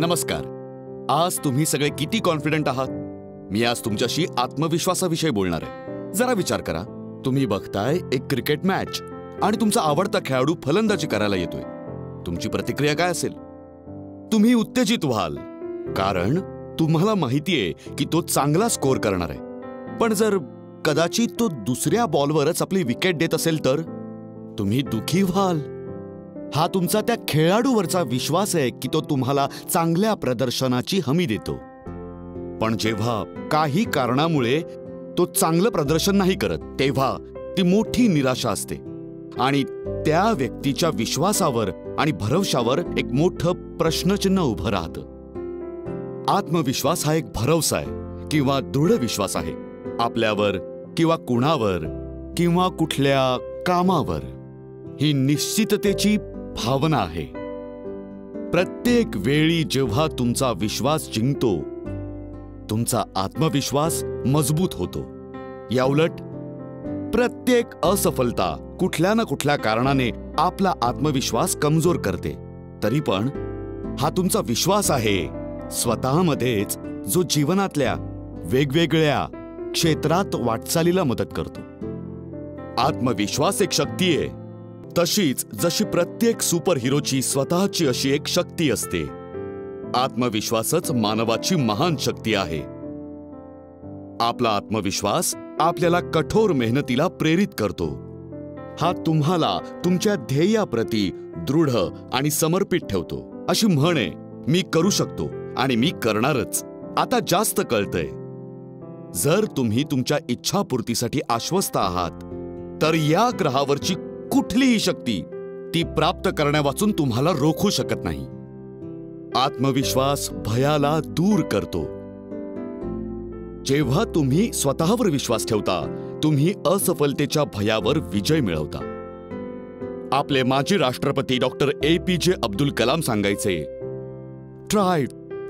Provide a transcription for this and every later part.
नमस्कार. आज तुम्ही सगळे किती कॉन्फिडंट आहात? मी आज तुमच्याशी आत्मविश्वासाविषयी बोलणार आहे. जरा विचार करा, तुम्ही बघताय एक क्रिकेट मॅच आणि तुमचा आवडता खेळाडू फलंदाजी करायला येतोय. तुमची प्रतिक्रिया काय असेल? तुम्ही उत्तेजित व्हाल, कारण तुम्हाला माहितीये की तो चांगला स्कोर करणार आहे. पण जर कदाचित तो दुसऱ्या बॉलवरच आपली विकेट देत असेल तर तुम्ही दुःखी व्हाल. हा तुमचा त्या खेळाडूवरचा विश्वास आहे की तो तुम्हाला चांगल्या प्रदर्शनाची हमी देतो. पण जेव्हा काही कारणामुळे तो चांगलं प्रदर्शन नाही करत, तेव्हा ती मोठी निराशा असते आणि त्या व्यक्तीच्या विश्वासावर आणि भरवशावर एक मोठं प्रश्नचिन्ह उभं राहतं. आत्मविश्वास हा एक भरवसा आहे किंवा दृढ विश्वास आहे आपल्यावर किंवा कुणावर किंवा कुठल्या कामावर. ही निश्चिततेची भावना आहे. प्रत्येक वेळी जेव्हा तुमचा विश्वास जिंकतो, तुमचा आत्मविश्वास मजबूत होतो. याउलट प्रत्येक असफलता कुठल्या ना कुठल्या कारणाने आपला आत्मविश्वास कमजोर करते. तरी पण हा तुमचा विश्वास आहे स्वतःमध्येच, जो जीवनातल्या वेगवेगळ्या क्षेत्रात वाटचालीला मदत करतो. आत्मविश्वास एक शक्ती आहे. तशीच जशी प्रत्येक सुपर हिरोची स्वतःची अशी एक शक्ती असते, आत्मविश्वासच मानवाची महान शक्ती आहे. आपला आत्मविश्वास आपल्याला कठोर मेहनतीला प्रेरित करतो. हा तुम्हाला तुमच्या ध्येयाप्रती दृढ आणि समर्पित ठेवतो. अशी म्हण आहे, मी करू शकतो आणि मी करणारच. आता जास्त कळतंय. जर तुम्ही तुमच्या इच्छापूर्तीसाठी आश्वस्त आहात, तर या ग्रहावरची कुठलीही शक्ती ती प्राप्त करण्यावाचून तुम्हाला रोखू शकत नाही. आत्मविश्वास भयाला दूर करतो. जेव्हा तुम्ही स्वतःवर विश्वास ठेवता, तुम्ही असफलतेच्या भयावर विजय मिळवता. आपले माजी राष्ट्रपती डॉक्टर APJ अब्दुल कलाम सांगायचे, try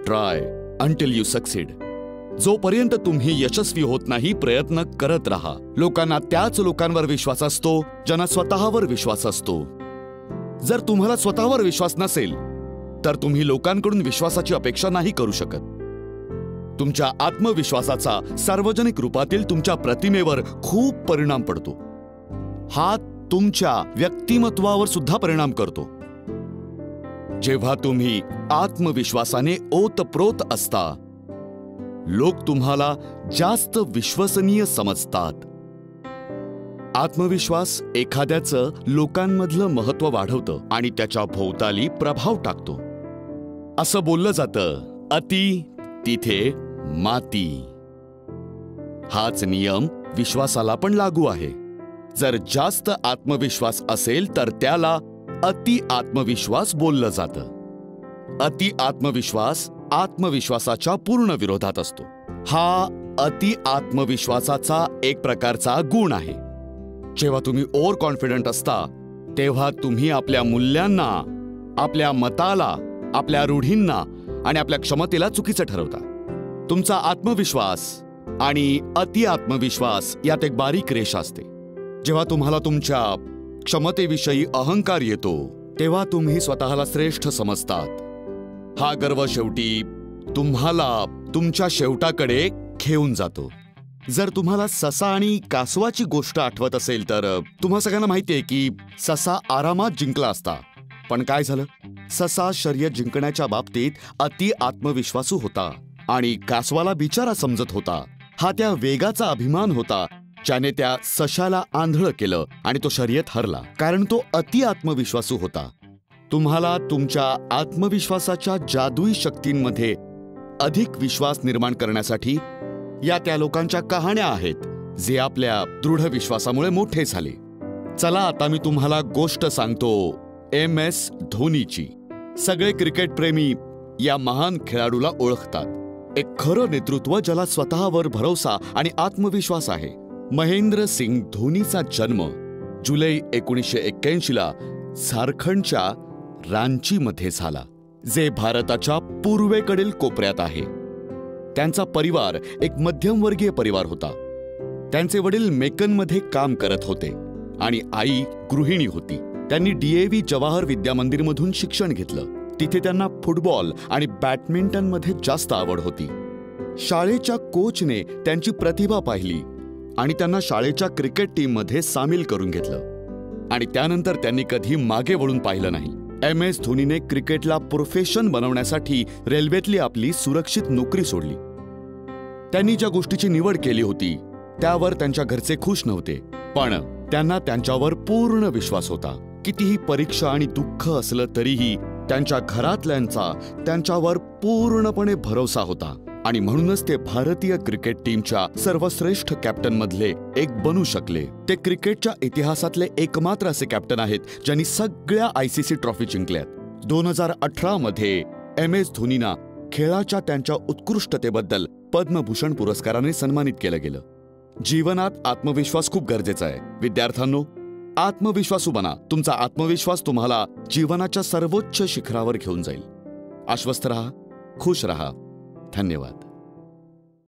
try until you succeed. जोपर्यंत तुम्ही यशस्वी होत नाही, प्रयत्न करत राहा. लोकांना त्याच लोकांवर विश्वास असतो ज्यांना स्वतःवर विश्वास असतो. जर तुम्हाला स्वतःवर विश्वास नसेल, तर तुम्ही लोकांकडून विश्वासाची अपेक्षा नाही करू शकत. तुमच्या आत्मविश्वासाचा सार्वजनिक रूपातील तुमच्या प्रतिमेवर खूप परिणाम पडतो. हा तुमच्या व्यक्तिमत्वावर सुद्धा परिणाम करतो. जेव्हा तुम्ही आत्मविश्वासाने ओतप्रोत असता, लोक तुम्हाला जास्त विश्वसनीय समजतात. आत्मविश्वास एखाद्याचं लोकांमधलं महत्त्व वाढवतं आणि त्याच्या भोवताली प्रभाव टाकतो. असं बोललं जातं, अति तिथे माती. हाच नियम विश्वासाला पण लागू आहे. जर जास्त आत्मविश्वास असेल तर त्याला अति आत्मविश्वास बोललं जातं. अति आत्मविश्वास आत्मविश्वासाच्या पूर्ण विरोधात असतो. हा अति आत्मविश्वासाचा एक प्रकारचा गुण आहे. जेव्हा तुम्ही ओव्हर कॉन्फिडंट असता, तेव्हा तुम्ही आपल्या मूल्यांना, आपल्या मताला, आपल्या रूढींना आणि आपल्या क्षमतेला चुकीचं ठरवता. तुमचा आत्मविश्वास आणि अति आत्मविश्वास यात एक बारीक रेषा असते. जेव्हा तुम्हाला तुमच्या क्षमतेविषयी अहंकार येतो, तेव्हा तुम्ही स्वतःला श्रेष्ठ समजतात. हा गर्व शेवटी तुम्हाला तुमच्या शेवटाकडे घेऊन जातो. जर तुम्हाला ससा आणि कासवाची गोष्ट आठवत असेल, तर तुम्हा सगळ्यांना माहितीये की ससा आरामात जिंकला असता. पण काय झालं? ससा शर्यत जिंकण्याच्या बाबतीत अति आत्मविश्वासू होता आणि कासवाला बिचारा समजत होता. हा त्या वेगाचा अभिमान होता ज्याने त्या सशाला आंधळ केलं आणि तो शर्यत हरला, कारण तो अति आत्मविश्वासू होता. तुम्हाला तुमच्या आत्मविश्वासाच्या जादुई शक्तींमध्ये अधिक विश्वास निर्माण करण्यासाठी या त्या लोकांच्या कहाण्या आहेत, जे आपल्या दृढ विश्वासामुळे मोठे झाले. चला आता मी तुम्हाला गोष्ट सांगतो MS धोनीची. सगळे क्रिकेटप्रेमी या महान खेळाडूला ओळखतात. एक खरं नेतृत्व ज्याला स्वतःवर भरोसा आणि आत्मविश्वास आहे. महेंद्र सिंग धोनीचा जन्म जुलै 1981ला झारखंडच्या रांचीमध्ये झाला, जे भारताच्या पूर्वेकडील कोपऱ्यात आहे. त्यांचा परिवार एक मध्यमवर्गीय परिवार होता. त्यांचे वडील मेकनमध्ये काम करत होते आणि आई गृहिणी होती. त्यांनी DAV जवाहर विद्या मंदिरमधून शिक्षण घेतलं. तिथे त्यांना फुटबॉल आणि बॅडमिंटनमध्ये जास्त आवड होती. शाळेच्या कोचने त्यांची प्रतिभा पाहिली आणि त्यांना शाळेच्या क्रिकेट टीममध्ये सामील करून घेतलं आणि त्यानंतर त्यांनी कधी मागे वळून पाहिलं नाही. MS धोनीने क्रिकेटला प्रोफेशन बनवण्यासाठी रेल्वेतली आपली सुरक्षित नोकरी सोडली. त्यांनी ज्या गोष्टीची निवड केली होती त्यावर त्यांच्या घरचे खुश नव्हते, पण त्यांना त्यांच्यावर पूर्ण विश्वास होता. कितीही परीक्षा आणि दुःख असलं तरीही त्यांच्या घरातल्यांचा त्यांच्यावर पूर्णपणे भरोसा होता आणि म्हणूनच ते भारतीय क्रिकेट टीमच्या सर्वश्रेष्ठ कॅप्टनमधले एक बनू शकले. ते क्रिकेटच्या इतिहासातले एकमात्र असे कॅप्टन आहेत ज्यांनी सगळ्या ICC ट्रॉफी जिंकल्यात. 2018 मध्ये MS धोनीना खेळाच्या त्यांच्या उत्कृष्टतेबद्दल पद्मभूषण पुरस्काराने सन्मानित केलं गेलं. जीवनात आत्मविश्वास खूप गरजेचा आहे. विद्यार्थ्यांनो, आत्मविश्वासू बना. तुमचा आत्मविश्वास तुम्हाला जीवनाच्या सर्वोच्च शिखरावर घेऊन जाईल. आश्वस्त रहा, खुश रहा. धन्यवाद.